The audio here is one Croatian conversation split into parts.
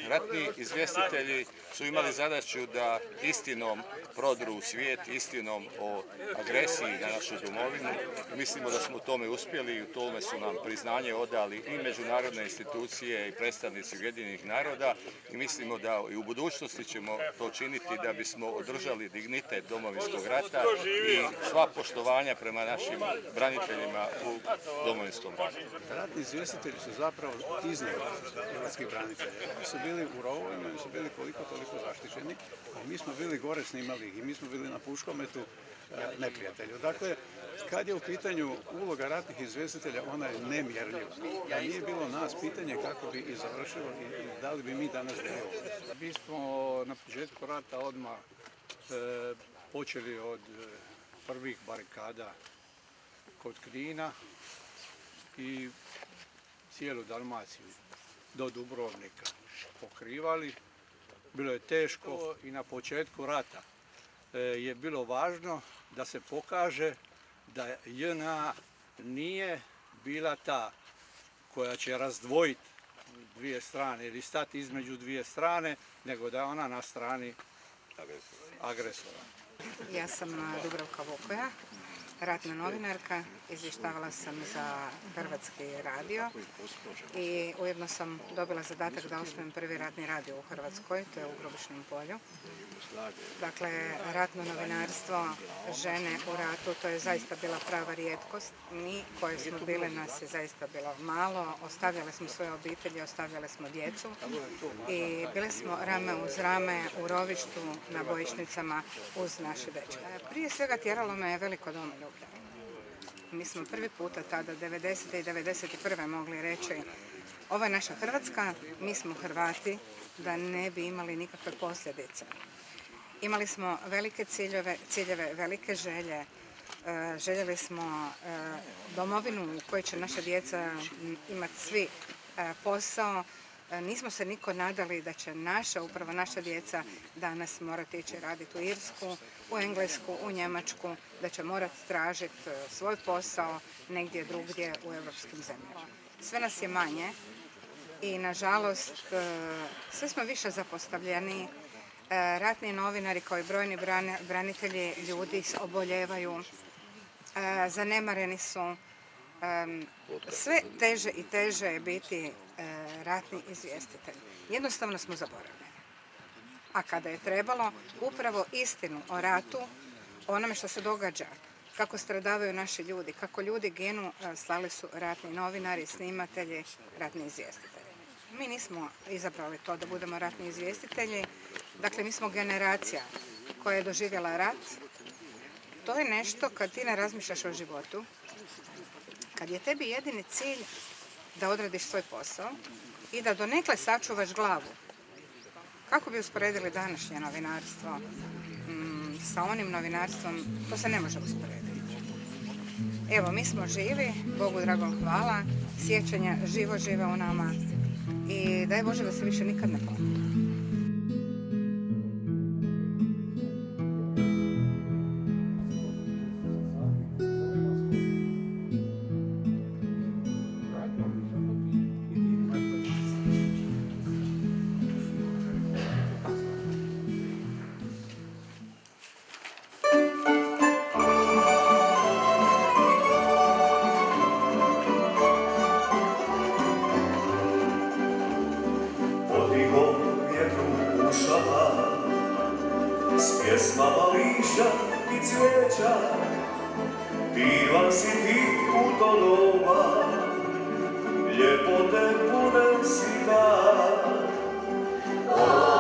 Ratni izvjestitelji su imali zadaću da istinom prodru u svijet, istinom o agresiji na našu domovinu. Mislimo da smo u tome uspjeli i u tome su nam priznanje odali i međunarodne institucije i predstavnici Ujedinjenih naroda i mislimo da i u budućnosti ćemo to činiti da bismo održali dignitet Domovinskog rata i sva poštovanja prema našim braniteljima u Domovinskom ratu. Ratni izvjestitelji su zapravo iznad hrvatskih branitelja. Oni su bili u rovovima, oni su bili koliko toliko zaštićeni, a mi smo bili gore snimali ih i mi smo bili na puškometu neprijatelju. Dakle, kad je u pitanju uloga ratnih izvjestitelja, ona je nemjerljiva. Da nije bilo nas, pitanje kako bi i završilo i da li bi mi danas bili. Mi smo na početku rata odmah počeli od prvih barikada kod Knina i cijelu Dalmaciju do Dubrovnika pokrivali. Bilo je teško i na početku rata je bilo važno da se pokaže da JNA nije bila ta koja će razdvojiti dvije strane ili stati između dvije strane, nego da je ona na strani agresora. Ja sam Dubravka Vukoja, ratna novinarka, izvještavala sam za Hrvatski radio i ujedno sam dobila zadatak da osnujem prvi ratni radio u Hrvatskoj, to je u Grubišnom Polju. Dakle, ratno novinarstvo, žene u ratu, to je zaista bila prava rijetkost. Mi koje smo bile, nas je zaista bilo malo, ostavljale smo svoje obitelji, ostavljale smo djecu i bile smo rame uz rame u rovištu, na bojišnicama uz naše dečke. Prije svega tjeralo me veliko domoljublje. Mi smo prvi puta tada, 90. i 91. mogli reći ovo je naša Hrvatska, mi smo Hrvati, da ne bi imali nikakve posljedice. Imali smo velike ciljeve, velike želje. Željeli smo domovinu u kojoj će naša djeca imati svi posao. Nismo se niko nadali da će upravo naša djeca danas morati ići raditi u Irsku, u Englesku, u Njemačku, da će morati tražiti svoj posao negdje drugdje u europskim zemljama. Sve nas je manje i nažalost sve smo više zapostavljeni. Ratni novinari kao i brojni branitelji ljudi oboljevaju, zanemareni su. Sve teže i teže je biti ratni izvjestitelj. Jednostavno smo zaboravljeni. A kada je trebalo upravo istinu o ratu, o onome što se događa, kako stradavaju naši ljudi, kako ljudi ginu, slali su ratni novinari, snimatelji, ratni izvjestitelji. Mi nismo izabrali to da budemo ratni izvjestitelji. Dakle, mi smo generacija koja je doživjela rat. To je nešto kad ti ne razmišljaš o životu, kad je tebi jedini cilj da odradiš svoj posao i da donekle sačuvaš glavu. Kako bi usporedili današnje novinarstvo sa onim novinarstvom, to se ne može usporediti. Evo, mi smo živi, Bogu dragom hvala, sjećanja živo žive u nama i daj Bože da se više nikad ne ponovi. S pjesmama liša i cvijeća, divan si ti u to doba, ljepote pune si dan. Oh,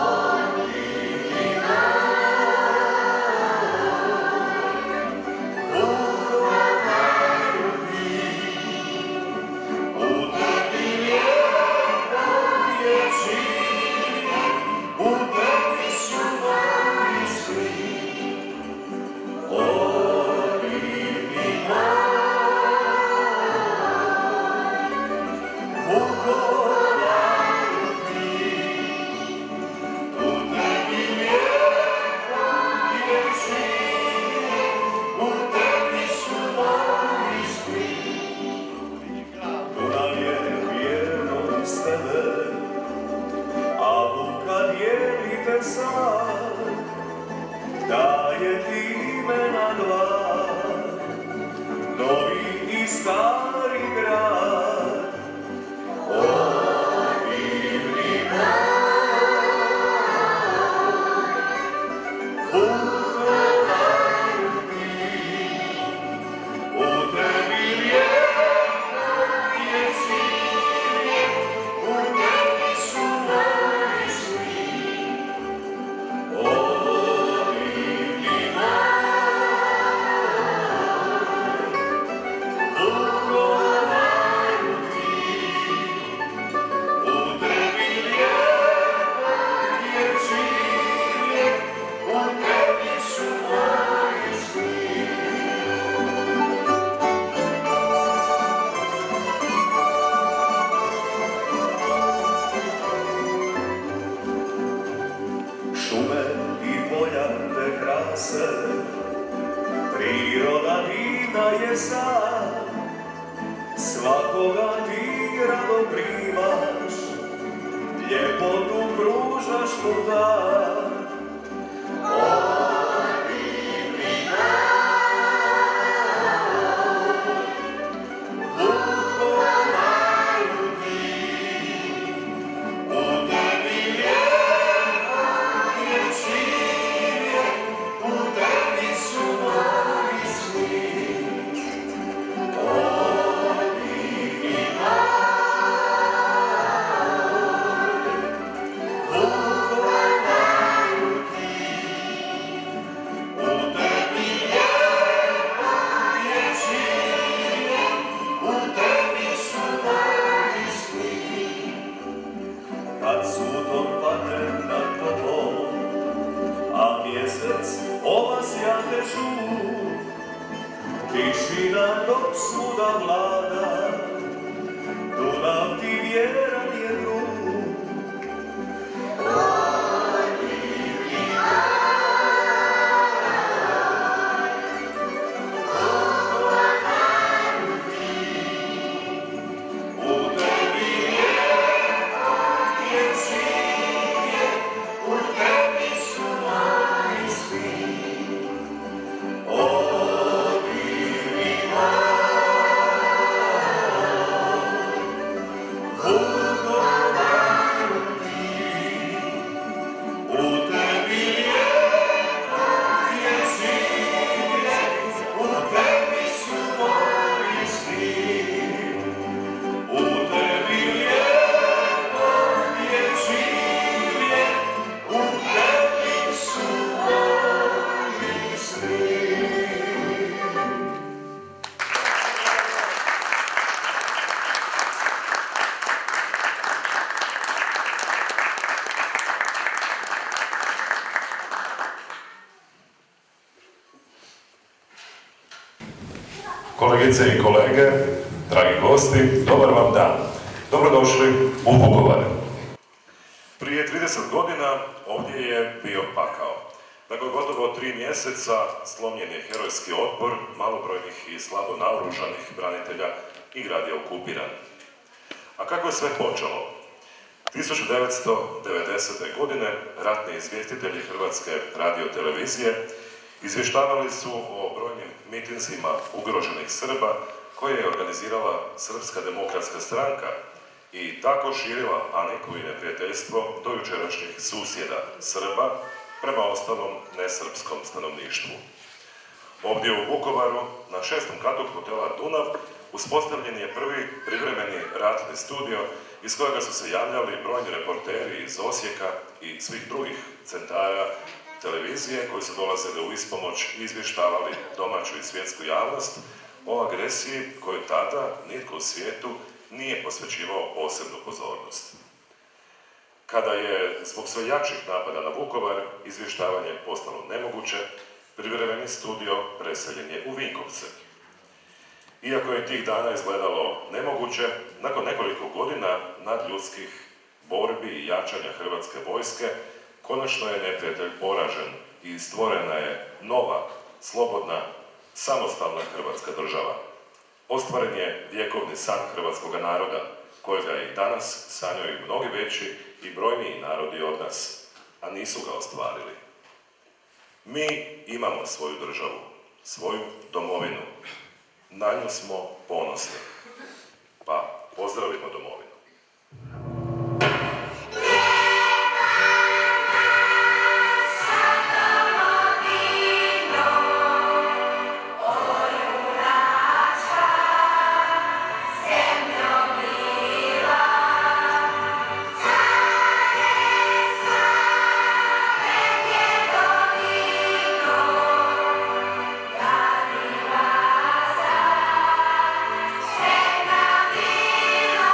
Domovina je sad, svakoga ti rado primaš, ljepotu pružaš mu dar. Tišina dok svuda vlada, Dunav ti vjeran je drug. U tebi lijepo je živjet, u tebi su moji svi. Kolegice i kolege, dragi gosti, dobar vam dan. Dobrodošli u Vukovar. Prije 30 godina ovdje je bio pakao. Nakon gotovo 3 mjeseca slomljen je herojski otpor malobrojnih i slabo naoružanih branitelja i grad je okupiran. A kako je sve počelo? 1990. godine ratni izvjestitelji Hrvatske radiotelevizije izvještavali su o brojnim mitinzima ugroženih Srba koje je organizirala Srpska demokratska stranka i tako širila paniku i neprijateljstvo do jučerašnjih susjeda Srba prema ostalom nesrpskom stanovništvu. Ovdje u Vukovaru, na 6. katu hotela Dunav, uspostavljen je prvi privremeni ratni studio iz kojega su se javljali brojni reporteri iz Osijeka i svih drugih centara televizije koji su dolazili u ispomoć i izvještavali domaću i svjetsku javnost o agresiji koju tada nitko u svijetu nije posvećivao posebnu pozornost. Kada je zbog sve jačih napada na Vukovar izvještavanje postalo nemoguće, privremeni studio preseljen je u Vinkovce. Iako je tih dana izgledalo nemoguće, nakon nekoliko godina nadljudskih borbi i jačanja Hrvatske vojske, konačno je neprijatelj poražen i stvorena je nova, slobodna, samostalna Hrvatska država. Ostvaren je vjekovni san hrvatskog naroda, kojega i danas sanjaju mnogi veći i brojniji narodi od nas, a nisu ga ostvarili. Mi imamo svoju državu, svoju domovinu. Na nju smo ponosni. Pa pozdravimo domovinu. Sretna bila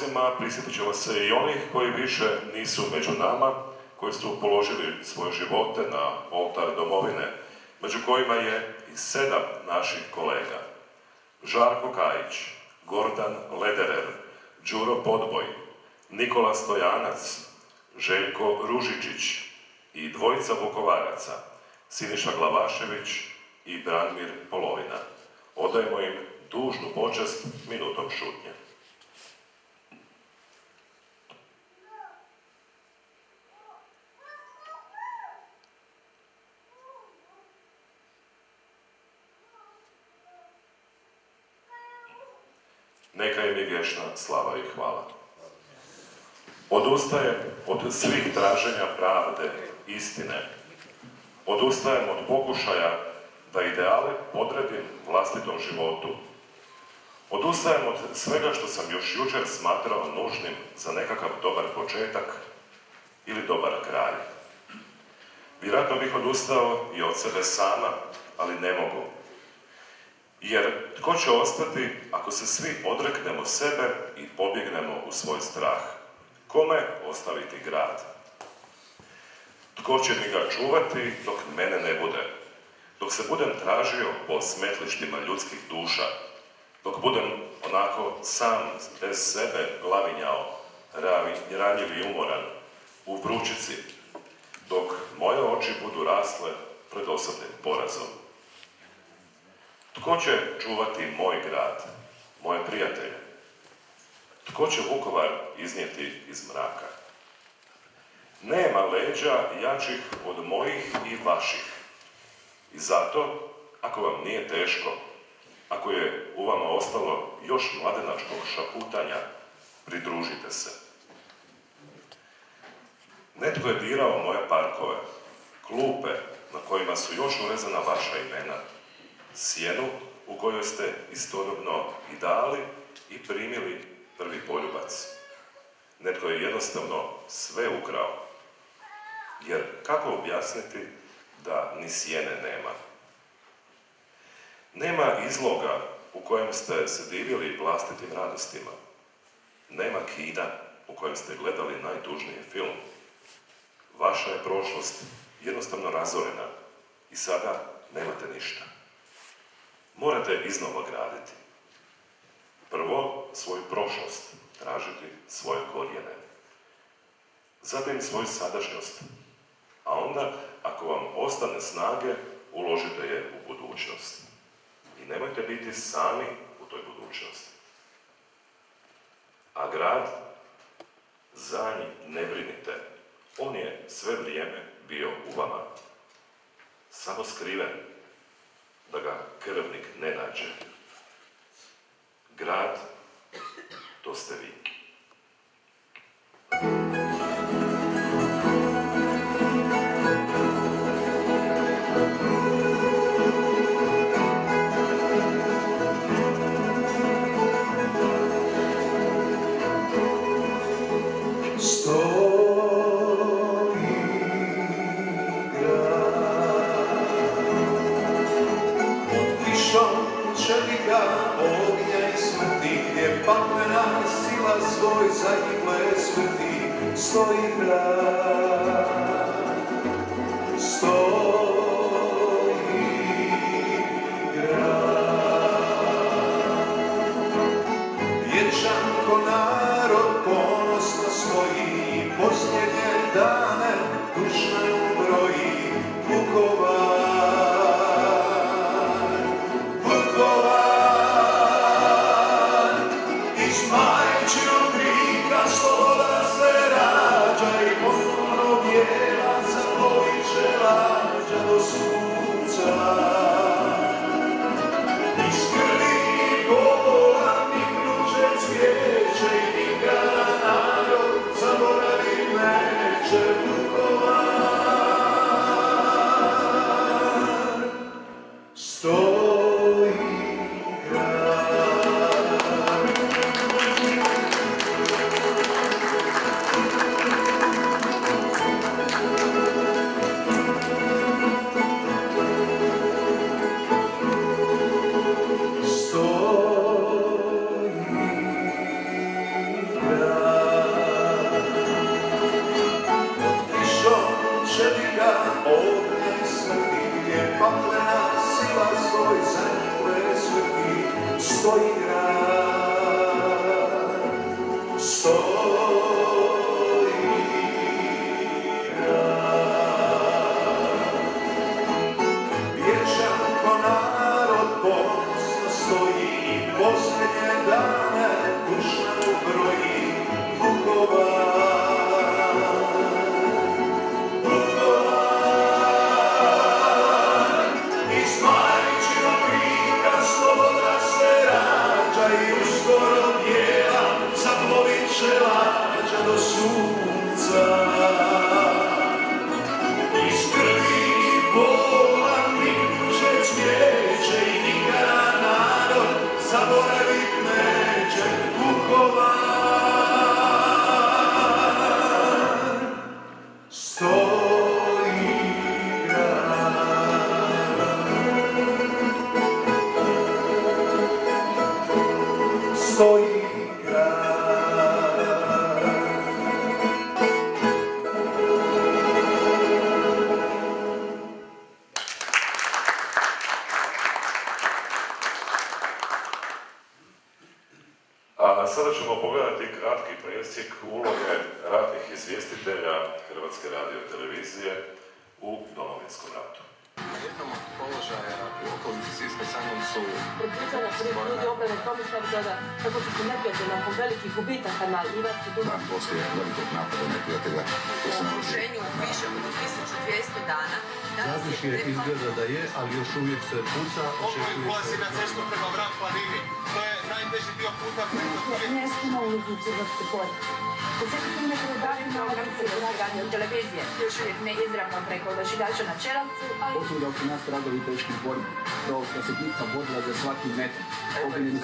svjedocima prisjetit ćemo se i onih koji više nisu među nama, koji su položili svoje živote na oltar domovine, među kojima je i 7 naših kolega. Žarko Kajić, Gordan Lederer, Đuro Podboj, Nikola Stojanac, Željko Ružičić i 2 Vukovaraca, Siniša Glavašević i Branimir Polovina. Odajemo im dužnu počast minutom šutnje. Neka im je vječna slava i hvala. Odustajem od svih traženja pravde, istine. Odustajem od pokušaja da ideale podredim vlastitom životu. Odustajem od svega što sam još jučer smatrao nužnim za nekakav dobar početak ili dobar kraj. Vjerojatno bih odustao i od sebe sama, ali ne mogu. Jer tko će ostati ako se svi odreknemo sebe i pobjegnemo u svoj strah? Kome ostaviti grad? Tko će mi ga čuvati dok mene ne bude? Dok se budem tražio po smetlištima ljudskih duša, dok budem onako sam bez sebe glavinjao, ranjiv i umoran, u vrućici, dok moje oči budu rasle pred osobnim porazom. Tko će čuvati moj grad, moje prijatelje? Tko će Vukovar iznijeti iz mraka? Nema leđa jačih od mojih i vaših. I zato, ako vam nije teško, ako je u vama ostalo još mladenačkog šaputanja, pridružite se. Netko je dirao moje parkove, klupe na kojima su još urezana vaša imena, sjenu u kojoj ste istodobno i dali i primili prvi poljubac. Netko je jednostavno sve ukrao. Jer kako objasniti da ni sjene nema? Nema izloga u kojem ste se divili vlastitim radostima. Nema kina u kojem ste gledali najtužniji film. Vaša je prošlost jednostavno razorena i sada nemate ništa. Morate iznova graditi. Prvo svoju prošlost, tražiti svoje korijene. Zatim svoju sadašnjost. A onda, ako vam ostane snage, uložite je u budućnost. I nemojte biti sami u toj budućnosti. A grad, za njih ne brinite. On je sve vrijeme bio u vama. Samo skriven, da ga krvnik ne nađe. Grad, to ste vi. Svoj zadnji ples vrti, stoji grad, stoji grad. Vječan ko narod ponosno svoji, posljednje dane dušno broji, Vukovar, Vukovar, iz majčinog krika sloboda se rađa i ponovno bijela zapoviče lađa do paklena sila svoj zadnji presvrti, stoji grad, stoji grad. Vječan ko narod ponosno stoji, posljednje dane dušanu broji Vukovar. Lađa do sunca iz krvi i bola niknuće cvijeće i nikada narod zaboravit neće Vukovar. Stoji grad, stoji grad. A sada ćemo pogledati kratki presjek uloge ratnih izvjestitelja Hrvatske radiotelevizije u Domovinskom ratu. Na jednom od položaja u okolici Siska samom su predviđanja prvih ljudi obrane Tomišljavgrada kako će se neprijatelj nakon velikih gubitaka na Ivačku dan poslije velikog napada neprijatelja. U okruženju više od 1200 dana. Završje izgleda da je, ali još uvijek se puca. Ovo je ulazi na cestu prema Vrat planini. To je najteži dio puta preko Sovjetske. Mjesto na ulicu Crnogorske polje. Posjetite me predavim program Hrvatske radiotelevizije. Još uvijek ne izravno preko odašiljača na Čelavcu, ali... Potvrda oko nas radovi teškim borbi. Dovolka se bitka borila za svaki metar.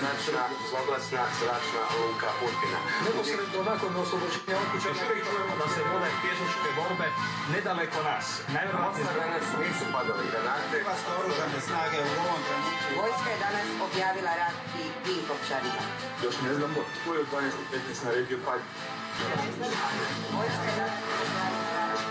Zračna, zloglasna, zračna luka Urpina. Neposredno nakon oslobođenja okućana čujemo da se vode pješačke borbe nedaleko nas. Najvjerojatnije danas nisu padali granate. Hrvatske oružane snage u ovom trenutku. Vojska je danas objavila rat i Vinkovčanima. Još ne znamo tko je u 12:15 naredio pad. Vojska je danas objavila rat.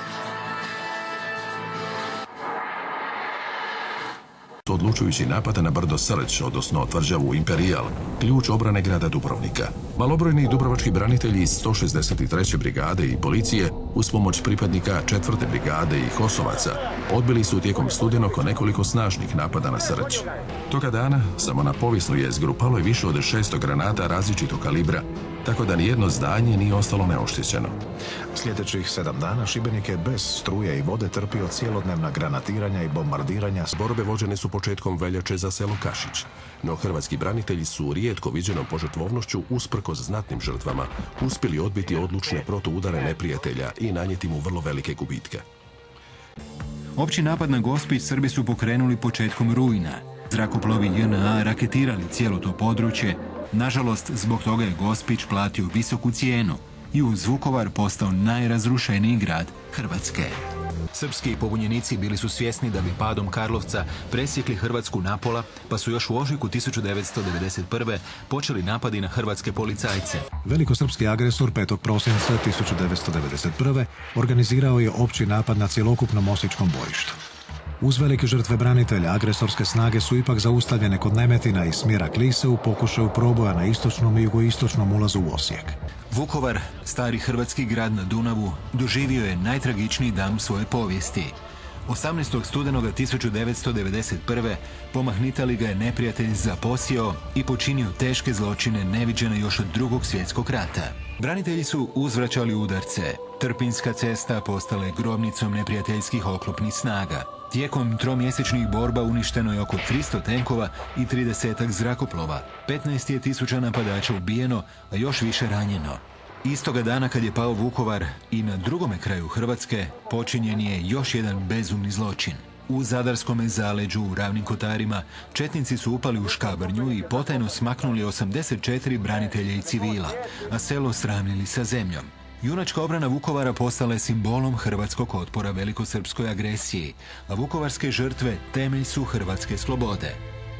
Odlučujući napad na brdo Srđ, odnosno tvrđavu Imperijal, ključ obrane grada Dubrovnika. Malobrojni dubrovački branitelji iz 163. brigade i policije, uz pomoć pripadnika 4. brigade i Kosovaca, odbili su tijekom studenog nekoliko snažnih napada na Srđ. Toga dana, samo na povijesnu jezgru palo je više od 600 granata različitog kalibra, tako da nijedno zdanje nije ostalo neoštećeno. Sljedećih 7 dana Šibenik je bez struje i vode trpio cjelodnevna granatiranja i bombardiranja. Borbe vođene su početkom veljače za selo Kašić, no hrvatski branitelji su rijetko viđenom požrtvovnošću usprkos znatnim žrtvama uspjeli odbiti odlučne protuudare neprijatelja i nanijeti mu vrlo velike gubitke. Opći napad na Gospić Srbi su pokrenuli početkom rujna. Zrakoplovi JNA raketirali cijelo to područje. Nažalost, zbog toga je Gospić platio visoku cijenu i uz Vukovar postao najrazrušeniji grad Hrvatske. Srpski pobunjenici bili su svjesni da bi padom Karlovca presjekli Hrvatsku napola, pa su još u ožujku 1991. počeli napadi na hrvatske policajce. Velikosrpski agresor 5. prosinca 1991. organizirao je opći napad na cjelokupnom osječkom bojištu. Uz velike žrtve branitelja, agresorske snage su ipak zaustavljene kod Nemetina i smjera Klise u pokušaju proboja na istočnom i jugoistočnom ulazu u Osijek. Vukovar, stari hrvatski grad na Dunavu, doživio je najtragičniji dan svoje povijesti. 18. studenoga 1991. pomahnitali ga je neprijatelj zaposjeo i počinio teške zločine neviđene još od Drugog svjetskog rata. Branitelji su uzvraćali udarce. Trpinjska cesta postala je grobnicom neprijateljskih oklopnih snaga. Tijekom tromjesečnih borba uništeno je oko 300 tenkova i 30 zrakoplova. 15.000 napadača ubijeno, a još više ranjeno. Istoga dana kad je pao Vukovar i na drugome kraju Hrvatske počinjen je još jedan bezumni zločin. U Zadarskome zaleđu u Ravnim Kotarima četnici su upali u Škabrnju i potajno smaknuli 84 branitelja i civila, a selo sravnili sa zemljom. Junačka obrana Vukovara postala je simbolom hrvatskog otpora velikosrpskoj agresiji, a vukovarske žrtve temelj su hrvatske slobode.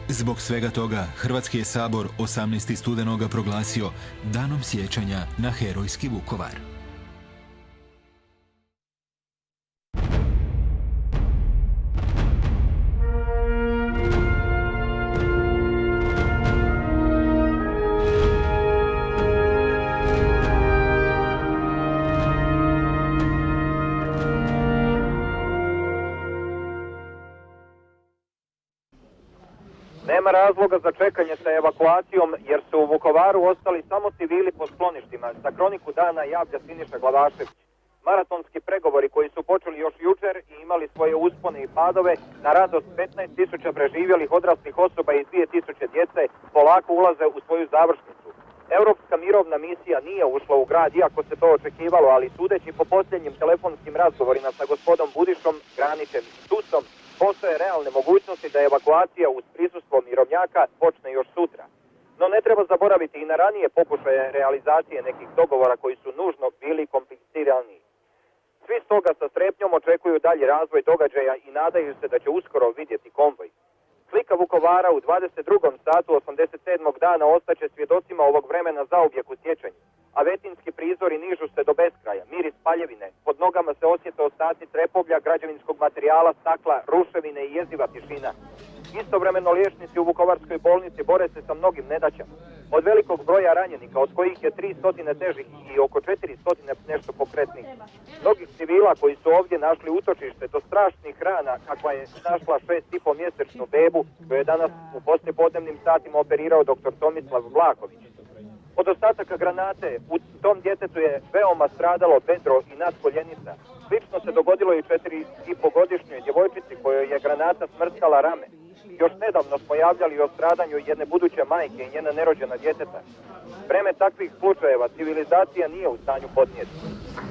Zbog svega toga, Hrvatski je sabor 18. studenoga proglasio Danom sjećanja na herojski Vukovar. Nema razloga za čekanje sa evakuacijom jer su u Vukovaru ostali samo civili po skloništima. Za kroniku dana javlja Siniša Glavašević. Maratonski pregovori koji su počeli još jučer i imali svoje uspone i padove, na radost 15.000 preživjelih odraslih osoba i 2.000 djece, polako ulaze u svoju završnicu. Europska mirovna misija nije ušla u grad, iako se to očekivalo, ali sudeći po posljednjim telefonskim razgovorima sa gospodom Budišom, Granićem i Tusom, postoje realne mogućnosti da evakuacija uz prisustvo mirovnjaka počne još sutra. No ne treba zaboraviti i na ranije pokušaje realizacije nekih dogovora koji su nužno bili komplicirani. Svi stoga sa strepnjom očekuju dalji razvoj događaja i nadaju se da će uskoro vidjeti konvoj. Slika Vukovara u 22. satu 87. dana ostaće svjedocima ovog vremena zauvijek u sjećanju, a vetinski prizori nižu se do beskraja, miris paljevine, pod nogama se osjete ostaci trepoblja, građevinskog materijala, stakla, ruševine i jeziva tišina. Istovremeno liječnici u Vukovarskoj bolnici bore se sa mnogim nedaćama. Od velikog broja ranjenika, od kojih je 300 težih i oko 400 nešto pokretnih. Mnogih civila koji su ovdje našli utočište do strašnih rana, kakva je našla 6,5-mjesečnu bebu, koju je danas u poslijepodnevnim satima operirao dr. Tomislav Vlaković. Od ostataka granate u tom djetetu je veoma stradalo bedro i nadkoljenica. Slično se dogodilo i 4,5-godišnjoj djevojčici kojoj je granata smrskala rame. Još nedavno smo javljali o stradanju jedne buduće majke i njena nerođena djeteta. Vreme takvih slučajeva civilizacija nije u stanju podnijeti.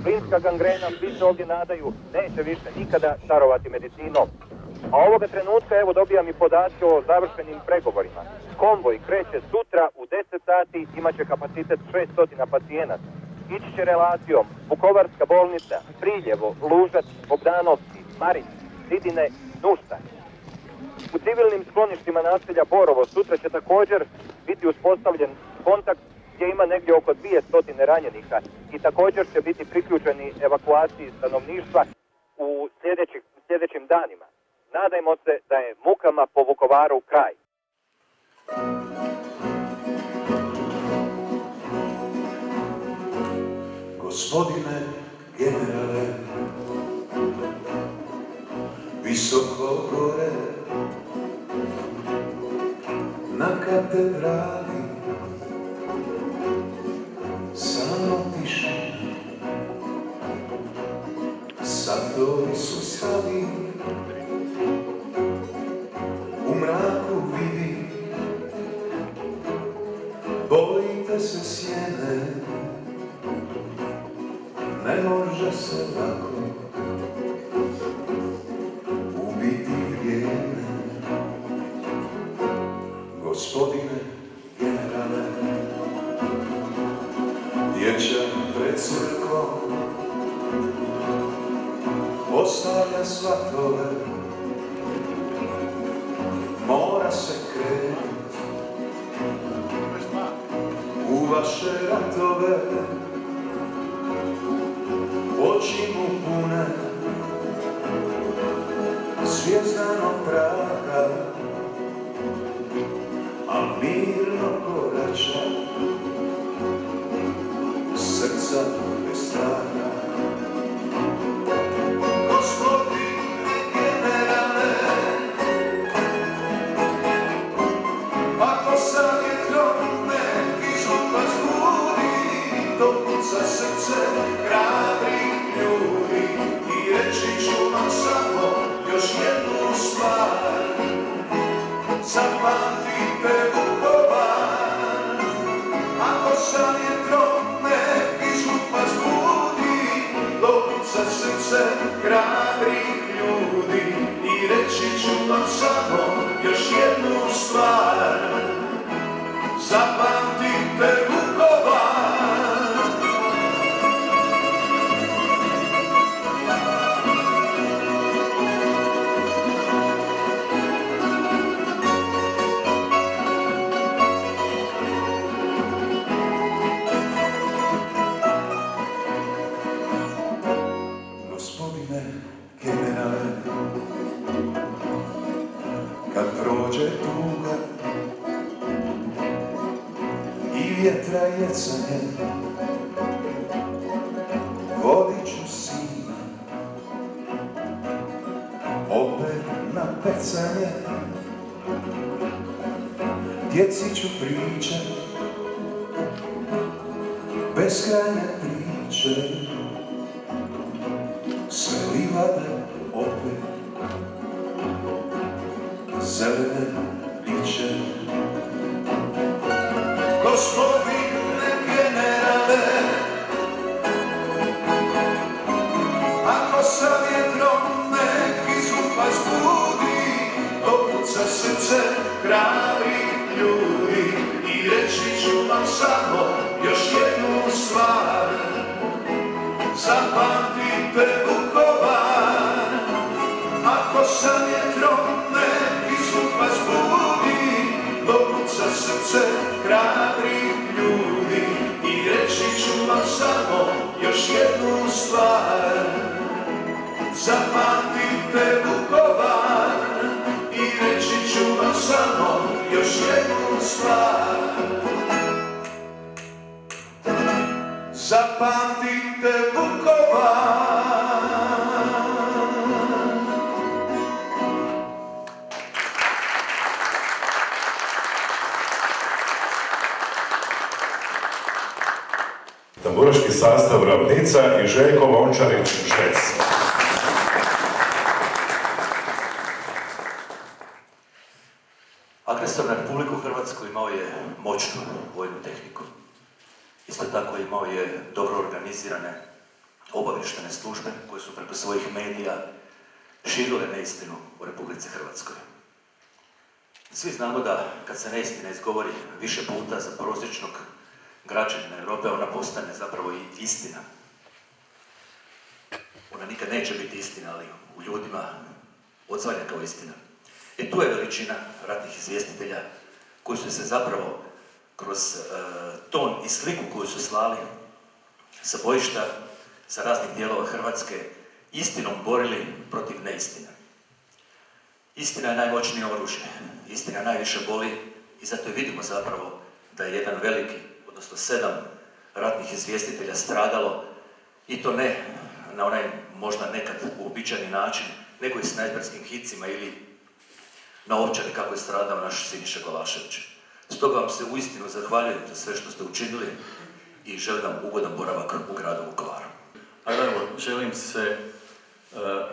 Plinska gangrena, svi se ovdje nadaju, neće više nikada darovati medicinom. A ovoga trenutka evo dobijam i podatke o završenim pregovorima. Konvoj kreće sutra u 10 sati, imat će kapacitet 600 pacijenata. Ići će relacijom Vukovarska bolnica, Priljevo, Lužac, Bogdanovci, Marin, Zidine, Nušta. U civilnim skloništima naselja Borovo sutra će također biti uspostavljen kontakt gdje ima negdje oko 200 ranjenika i također će biti priključeni evakuaciji stanovništva u sljedećim danima. Nadajmo se da je mukama po Vukovaru kraj. Gospodine generale, visoko gore, na katedrali, samo tišina, satovi su stali, u mraku vidi, bojite se sjene, ne može se lako ubiti vrijeme. Gospodine generale, dječak pred crkvom ostavlja svatove, mora se krenuti u vaše ratove. Oči mu pune zvjezdanog praga, a mirno korača srca bez straha. Gospodine generale, ako sa vjetrom neki župac budi, to puca srce hrabri ljudi i reći ću vam samo još jednu stvar. Zapamtite Vukovar, ako sa vjetrom neki župac budi, dopuca srce hrabrih ljudi i reći ću vam samo još jednu stvar. Zapamtite Vukovar. Vjetra jecanje, vodit ću sina, opet na pecanje, djeci ću pričat beskrajne priče, sve livade opet zelene biće. Gospodine generale, ako sa vjetrom neki zvuk vas budi, dokuca srce hrabrih ljudi i reći ću vam samo još jednu stvar. Zapamtite Vukovar, ako sa vjetrom neki zvuk vas budi, dokuca srce hrabrih ljudi i reći ću vam samo još jednu stvar. Zapamtite Vukovar i reći ću vam samo još jednu stvar. Zapamtite Vukovar. Tamburaški sastav Ravnica i Željko Lončarić-Žec. Agresor na Republiku Hrvatsku imao je moćnu vojnu tehniku. Isto tako imao je dobro organizirane obavještajne službe koje su preko svojih medija širile neistinu u Republici Hrvatskoj. Svi znamo da kad se neistina izgovori više puta za prosječnog građanina Europe, ona postane zapravo i istina. Ona nikad neće biti istina, ali u ljudima odzvanja kao istina. I tu je veličina ratnih izvjestitelja koji su se zapravo kroz ton i sliku koju su slali sa bojišta, sa raznih dijelova Hrvatske, istinom borili protiv neistine. Istina je najmoćnije oružje, istina najviše boli i zato i vidimo zapravo da je jedan veliki, odnosno 7 ratnih izvjestitelja stradalo i to ne na onaj možda nekad uobičajeni način, nego i snajperskim hicima ili na Ovčari kako je stradao naš Siniša Glavašević. Stoga vam se uistinu zahvaljujem za sve što ste učinili i želim vam ugodan boravak u gradu Vukovaru. A evo, želim se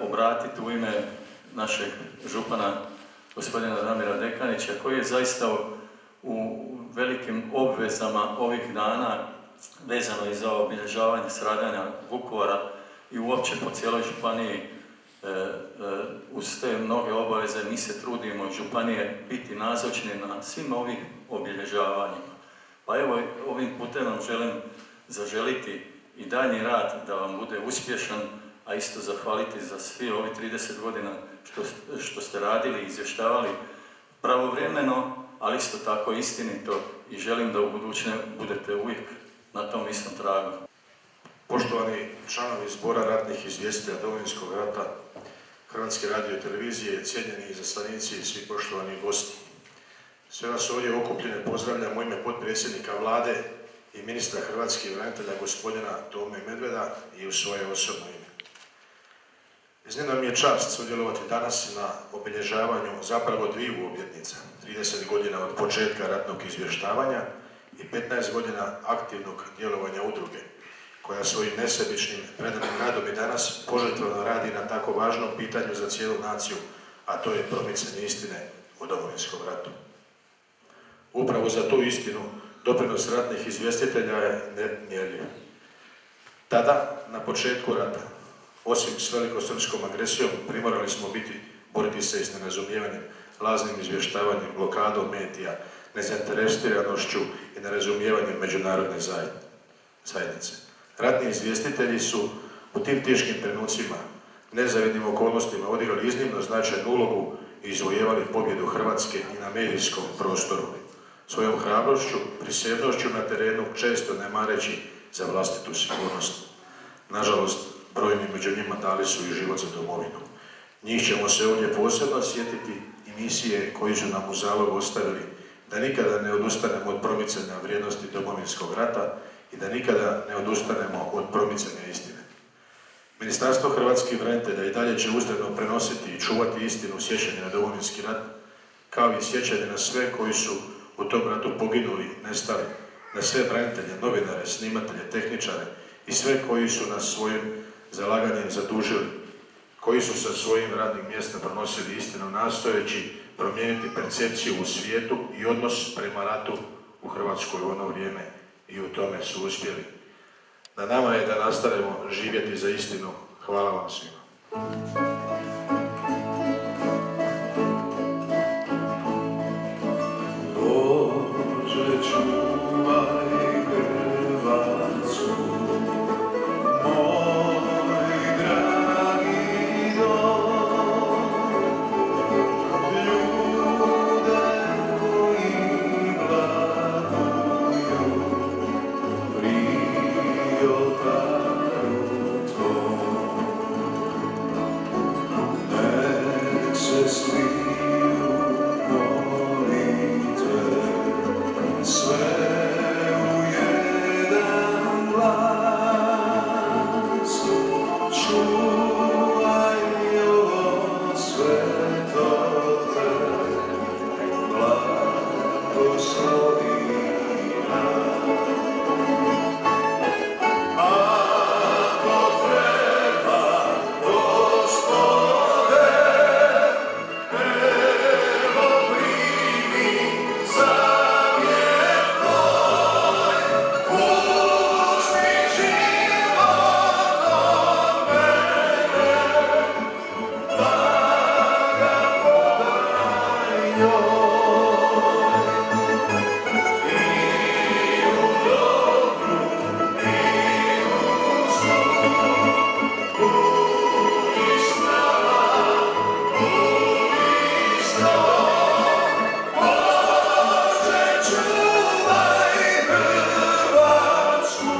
obratiti u ime našeg župana, gospodina Damira Dekanića, koji je zaista u velikim obvezama ovih dana, vezano i za obilježavanje stradanja Vukovara i uopće po cijeloj županiji, uz te mnoge obaveze mi se trudimo iz županije biti nazočni na svim ovim obilježavanjima. Pa evo, ovim putem vam želim zaželiti i daljnji rad da vam bude uspješan, a isto zahvaliti za svi ovi 30 godina što ste radili i izvještavali pravovremeno, ali isto tako istinito i želim da u budućne budete uvijek na tom istom tragu. Poštovani članovi Zbora ratnih izvjestitelja Domovinskog rata, Hrvatske radio i televizije, cijenjeni izaslanici i svi poštovani gosti. Sve vas ovdje okupljene pozdravljam u ime potpredsjednika Vlade i ministra hrvatskih branitelja gospodina Tome Medveda i u svoje osobno ime. Iznimno mi je čast sudjelovati danas na obilježavanju zapravo dviju obljetnica, 30 godina od početka ratnog izvještavanja i 15 godina aktivnog djelovanja udruge, koja svojim nesebičnim predanim radom i danas požrtvovno radi na tako važnom pitanju za cijelu naciju, a to je promicanje istine o Domovinskom ratu. Upravo za tu istinu doprinos ratnih izvjestitelja je nemjerljiv. Tada, na početku rata, osim s velikosrpskom agresijom, primorali smo boriti se i s nerazumijevanjem, laznim izvještavanjem, blokadom medija, nezainteresiranošću i nerazumijevanjem međunarodne zajednice. Ratni izvjestitelji su u tim teškim trenucima, nezavidnim okolnostima odigrali iznimno značajnu ulogu i izvojevali pobjedu Hrvatske i na medijskom prostoru. Svojom hrabrošću, prisebnošću na terenu, često ne mareći za vlastitu sigurnost. Nažalost, brojni među njima dali su i život za domovinu. Njih ćemo se ovdje posebno sjetiti i misije koji su nam u zalog ostavili da nikada ne odustanemo od promicanja vrijednosti Domovinskog rata i da nikada ne odustanemo od promicanja istine. Ministarstvo hrvatskih branitelja i dalje će uzdano prenositi i čuvati istinu sjećanja na Domovinski rat, kao i sjećanje na sve koji su u tom ratu poginuli, nestali, na sve branitelje, novinare, snimatelje, tehničare i sve koji su nas svojim zalaganjem zadužili, koji su sa svojim radnim mjesta pronosili istinu nastojeći promijeniti percepciju u svijetu i odnos prema ratu u Hrvatskoj u ono vrijeme i u tome su uspjeli. Na nama je da nastavimo živjeti za istinu. Hvala vam svima. Bože, čuvaj Hrvatsku, moj dragi dom, ljude koji gladuju pri oltaru tvom. Nek se sliju molitve, sve u jedan glas, čuvaj ovo sveto te, blagoslovi nas. Ako treba, Gospode, evo primi zavjet moj, pusti život od mene, da ga podaj njoj. I u dobru i u zlu, budi s nama, budi s njom. Bože, čuvaj Hrvatsku,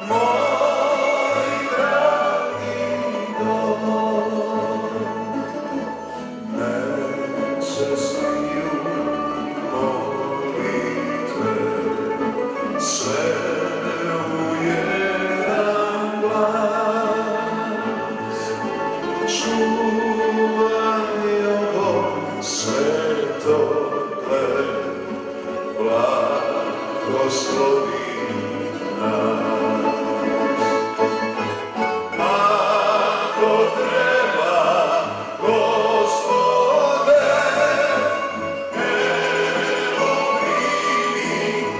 moj dragi dom. Nek se sliju molitve, sve u jedan glas, čuvaj ovo sveto tle, blagoslovi nas. Ako treba, Gospode, evo primi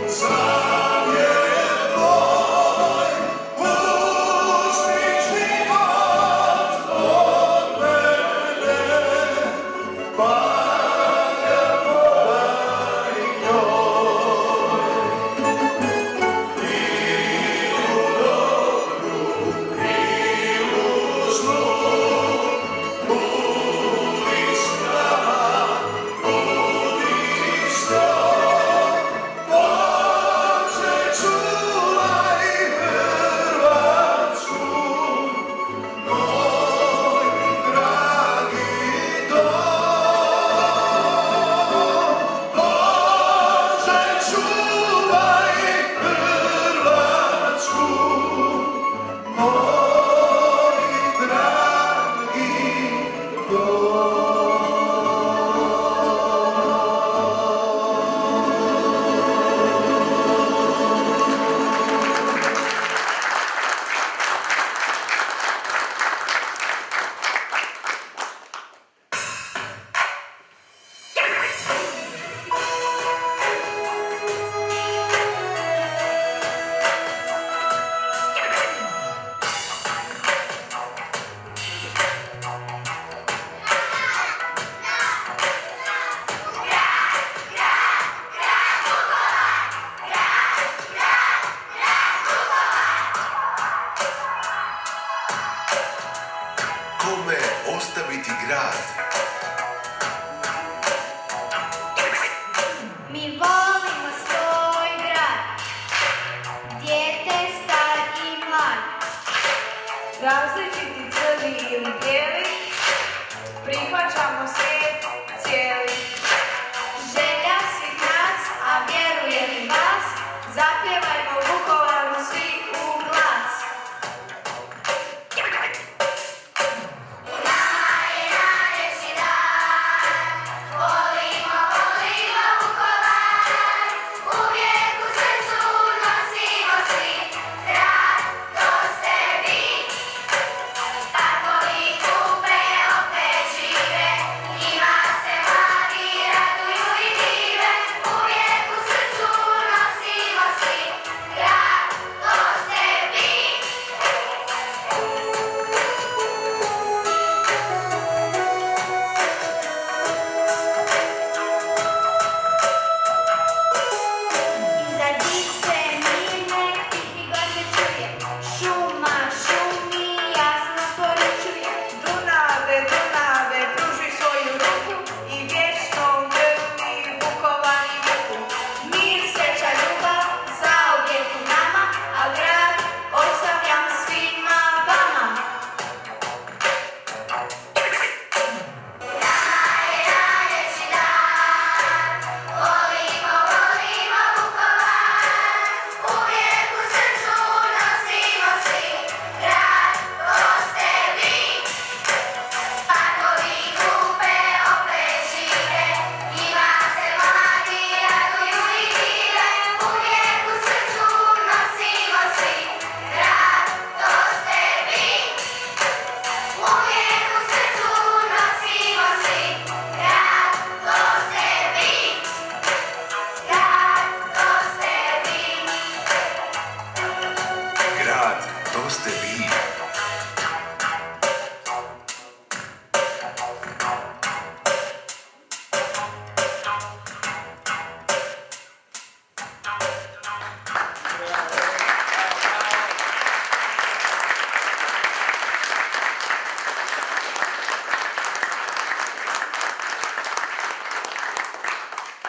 zavjet moj, pusti život od mene, pa ga podaj njoj.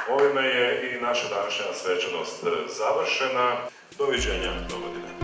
Ovime je i naša današnja svečanost završena. Doviđenja, dogodine.